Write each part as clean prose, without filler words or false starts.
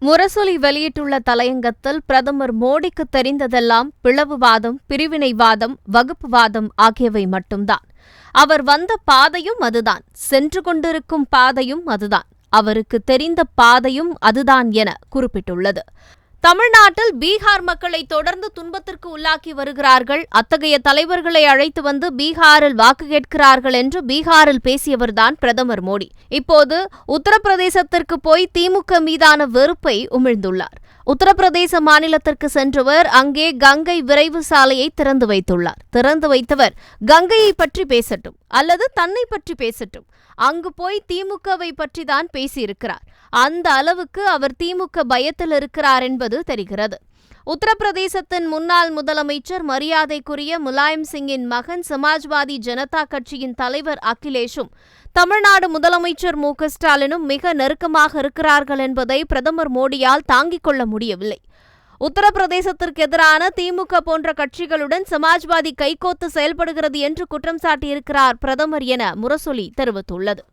முரசொலி வெளியிட்டுள்ள தலையங்கத்தில் பிரதமர் மோடிக்கு தெரிந்ததெல்லாம் பிளவுவாதம், பிரிவினைவாதம், வகுப்புவாதம் ஆகியவை மட்டும்தான். அவர் வந்த பாதையும் அதுதான், சென்று கொண்டிருக்கும் பாதையும் அதுதான், அவருக்கு தெரிந்த பாதையும் அதுதான் என குறிப்பிட்டுள்ளது. தமிழ்நாட்டில் பீகார் மக்களை தொடர்ந்து துன்பத்திற்கு உள்ளாக்கி வருகிறார்கள், அத்தகைய தலைவர்களை அழைத்து வந்து பீகாரில் வாக்கு கேட்கிறார்கள் என்று பீகாரில் பேசியவர்தான் பிரதமர் மோடி. இப்போது உத்தரப்பிரதேசத்திற்கு போய் திமுக மீதான வெறுப்பை உமிழ்ந்துள்ளார். உத்தரப்பிரதேச மாநிலத்திற்கு சென்றவர் அங்கே கங்கை விரைவு சாலையை திறந்து வைத்துள்ளார். திறந்து வைத்தவர் கங்கையை பற்றி பேசட்டும் அல்லது தன்னை பற்றி பேசட்டும், அங்கு போய் திமுகவை பற்றிதான் பேசியிருக்கிறார். அந்த அளவுக்கு அவர் திமுக பயத்தில் இருக்கிறார் என்பது தெரிகிறது. உத்தரப்பிரதேசத்தின் முன்னாள் முதலமைச்சர் மரியாதைக்குரிய முலாயம் சிங்கின் மகன் சமாஜ்வாதி ஜனதா கட்சியின் தலைவர் அகிலேஷும் தமிழ்நாடு முதலமைச்சர் மு.க.ஸ்டாலினும் மிக நெருக்கமாக இருக்கிறார்கள் என்பதை பிரதமர் மோடியால் தாங்கிக் கொள்ள முடியவில்லை. உத்தரப்பிரதேசத்திற்கு எதிரான திமுக போன்ற கட்சிகளுடன் சமாஜ்வாதி கைகோத்து செயல்படுகிறது என்று குற்றம் சாட்டியிருக்கிறார் பிரதமர் என முரசொலி தெரிவித்துள்ளது.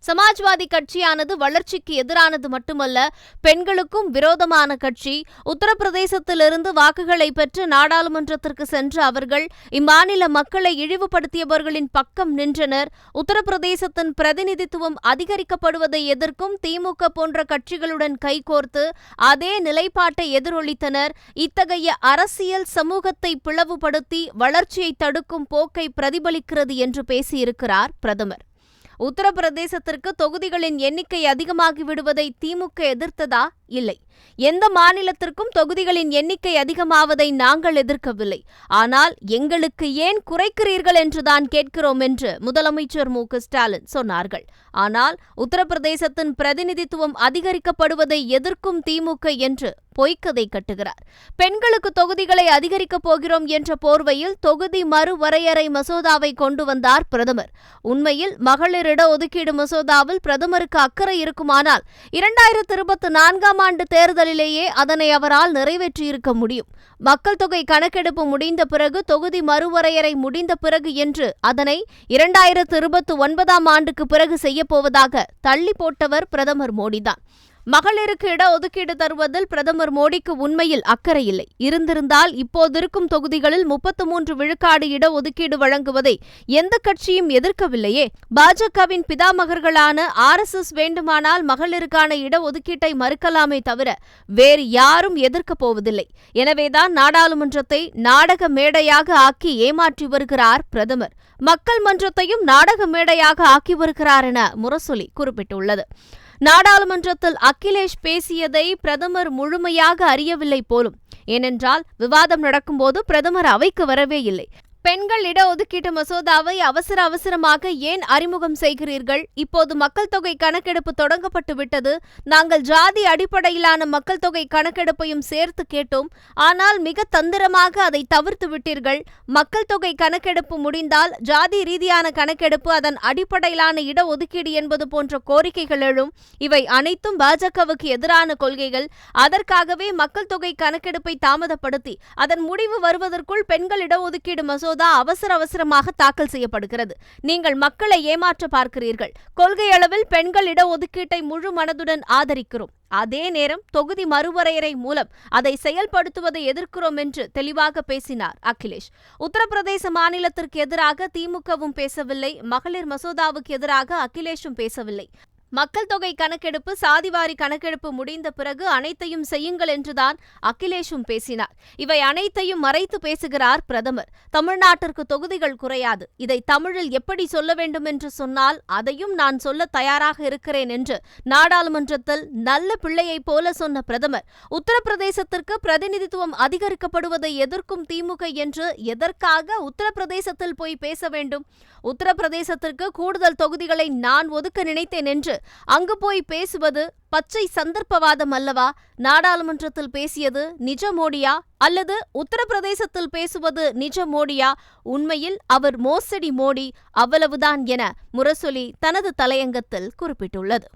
சமாஜ்வாதி கட்சியானது வளர்ச்சிக்கு எதிரானது மட்டுமல்ல, பெண்களுக்கும் விரோதமான கட்சி. உத்தரப்பிரதேசத்திலிருந்து வாக்குகளை பெற்று நாடாளுமன்றத்திற்கு சென்ற அவர்கள் இம்மாநில மக்களை இழிவுபடுத்தியவர்களின் பக்கம் நின்றனர். உத்தரப்பிரதேசத்தின் பிரதிநிதித்துவம் அதிகரிக்கப்படுவதை எதிர்க்கும் திமுக போன்ற கட்சிகளுடன் கைகோர்த்து அதே நிலைப்பாட்டை எதிரொலித்தனர். இத்தகைய அரசியல் சமூகத்தை பிளவுபடுத்தி வளர்ச்சியை தடுக்கும் போக்கை பிரதிபலிக்கிறது என்று பேசியிருக்கிறார் பிரதமர். உத்தரப்பிரதேசத்திற்கு தொகுதிகளின் எண்ணிக்கை அதிகமாகி விடுவதை திமுக எதிர்த்ததா? இல்லை. எந்த மாநிலத்திற்கும் தொகுதிகளின் எண்ணிக்கை அதிகமாவதை நாங்கள் எதிர்க்கவில்லை. ஆனால் எங்களுக்கு ஏன் குறைக்கிறீர்கள் என்றுதான் கேட்கிறோம் என்று முதலமைச்சர் மு.க.ஸ்டாலின் சொன்னார்கள். ஆனால் உத்தரப்பிரதேசத்தின் பிரதிநிதித்துவம் அதிகரிக்கப்படுவதை எதிர்க்கும் திமுக என்று பொய்க்கதை கட்டுகிறார். பெண்களுக்கு தொகுதிகளை அதிகரிக்கப் போகிறோம் என்ற போர்வையில் தொகுதி மறுவரையறை மசோதாவை கொண்டு வந்தார் பிரதமர். உண்மையில் மகளிர் இட ஒதுக்கீடு மசோதாவில் பிரதமருக்கு அக்கறை இருக்குமானால் 2024 ஆண்டு தேர்தலிலேயே அதனை அவரால் நிறைவேற்றியிருக்க முடியும். மக்கள் தொகை கணக்கெடுப்பு முடிந்த பிறகு, தொகுதி மறுவரையறை முடிந்த பிறகு என்று அதனை 2029 ஆண்டுக்கு பிறகு செய்யப்போவதாக தள்ளி போட்டவர் பிரதமர் மோடிதான். மகளிருக்கு இட ஒதுக்கீடு தருவதில் பிரதமர் மோடிக்கு உண்மையில் அக்கறை இல்லை. இருந்திருந்தால் இப்போதிருக்கும் தொகுதிகளில் 33 விழுக்காடு இட ஒதுக்கீடு வழங்குவதை எந்த கட்சியும் எதிர்க்கவில்லையே. பாஜகவின் பிதாமகர்களான RSS வேண்டுமானால் மகளிருக்கான இட ஒதுக்கீட்டை மறுக்கலாமே தவிர வேறு யாரும் எதிர்க்கப் போவதில்லை. எனவேதான் நாடாளுமன்றத்தை நாடக மேடையாக ஆக்கி ஏமாற்றி வருகிறார் பிரதமர். மக்கள் மன்றத்தையும் நாடக மேடையாக ஆக்கி வருகிறார் என முரசொலி குறிப்பிட்டுள்ளது. நாடாளுமன்றத்தில் அகிலேஷ் பேசியதை பிரதமர் முழுமையாக அறியவில்லை போலும். ஏனென்றால் விவாதம் நடக்கும்போது பிரதமர் அவைக்கு வரவே இல்லை. பெண்கள் இட ஒதுக்கீட்டு மசோதாவை அவசரமாக ஏன் அறிமுகம் செய்கிறீர்கள்? இப்போது மக்கள் தொகை கணக்கெடுப்பு தொடங்கப்பட்டு விட்டது. நாங்கள் ஜாதி அடிப்படையிலான மக்கள் தொகை கணக்கெடுப்பையும் சேர்த்து கேட்டோம். ஆனால் மிக தந்திரமாக அதை தவிர்த்து விட்டீர்கள். மக்கள் தொகை கணக்கெடுப்பு முடிந்தால் ஜாதி ரீதியான கணக்கெடுப்பு, அதன் அடிப்படையிலான இட ஒதுக்கீடு என்பது போன்ற கோரிக்கைகள் எழும். இவை அனைத்தும் பாஜகவுக்கு எதிரான கொள்கைகள். அதற்காகவே மக்கள் தொகை கணக்கெடுப்பை தாமதப்படுத்தி அதன் முடிவு வருவதற்குள் பெண்கள் இடஒதுக்கீடு மசோதா அவசரமாக தாக்கல் செய்யப்படுகிறது. நீங்கள் மக்களை ஏமாற்ற பார்க்கிறீர்கள். கொள்கை அளவில் பெண்கள் இடஒதுக்கீட்டை முழு மனதுடன் ஆதரிக்கிறோம். அதே நேரம் தொகுதி மறுவரையறை மூலம் அதை செயல்படுத்துவதை எதிர்க்கிறோம் என்று தெளிவாக பேசினார் அகிலேஷ். உத்தரப்பிரதேச மாநிலத்திற்கு எதிராக திமுகவும் பேசவில்லை, மகளிர் மசோதாவுக்கு எதிராக அகிலேஷும் பேசவில்லை. மக்கள் தொகை கணக்கெடுப்பு, சாதிவாரி கணக்கெடுப்பு முடிந்த பிறகு அனைத்தையும் செய்யுங்கள் என்றுதான் அகிலேஷும் பேசினார். இவை அனைத்தையும் மறைத்து பேசுகிறார் பிரதமர். தமிழ்நாட்டிற்கு தொகுதிகள் குறையாது, இதை தமிழில் எப்படி சொல்ல வேண்டும் என்று சொன்னால் அதையும் நான் சொல்ல தயாராக இருக்கிறேன் என்று நாடாளுமன்றத்தில் நல்ல பிள்ளையைப் போல சொன்ன பிரதமர், உத்தரப்பிரதேசத்திற்கு பிரதிநிதித்துவம் அதிகரிக்கப்படுவதை எதிர்க்கும் திமுக என்று எதற்காக உத்தரப்பிரதேசத்தில் போய் பேச வேண்டும்? உத்தரப்பிரதேசத்திற்கு கூடுதல் தொகுதிகளை நான் ஒதுக்க நினைத்தேன் என்று அங்கு போய் பேசுவது பச்சை சந்தர்ப்பவாதம் அல்லவா? நாடாளுமன்றத்தில் பேசியது நிஜ மோடியா அல்லது உத்தரப்பிரதேசத்தில் பேசுவது நிஜ மோடியா? உண்மையில் அவர் மோசடி மோடி, அவ்வளவுதான் என முரசொலி தனது தலையங்கத்தில் குறிப்பிட்டுள்ளது.